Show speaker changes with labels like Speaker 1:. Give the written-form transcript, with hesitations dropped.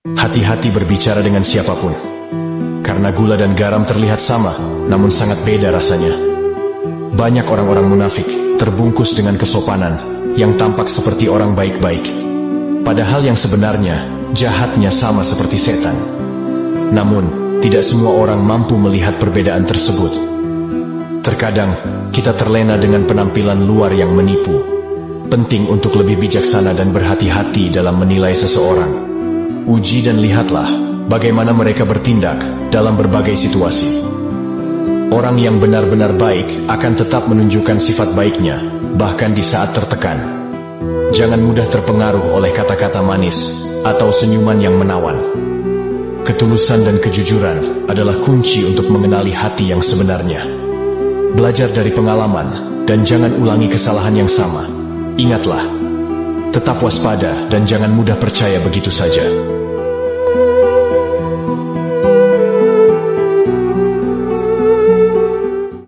Speaker 1: Hati-hati berbicara dengan siapapun, karena gula dan garam terlihat sama, namun sangat beda rasanya. Banyak orang-orang munafik terbungkus dengan kesopanan yang tampak seperti orang baik-baik, padahal yang sebenarnya jahatnya sama seperti setan. Namun, tidak semua orang mampu melihat perbedaan tersebut. Terkadang, kita terlena dengan penampilan luar yang menipu. Penting untuk lebih bijaksana dan berhati-hati dalam menilai seseorang. Uji dan lihatlah bagaimana mereka bertindak dalam berbagai situasi. Orang yang benar-benar baik akan tetap menunjukkan sifat baiknya, bahkan di saat tertekan. Jangan mudah terpengaruh oleh kata-kata manis atau senyuman yang menawan. Ketulusan dan kejujuran adalah kunci untuk mengenali hati yang sebenarnya. Belajar dari pengalaman dan jangan ulangi kesalahan yang sama. Ingatlah, tetap waspada dan jangan mudah percaya begitu saja.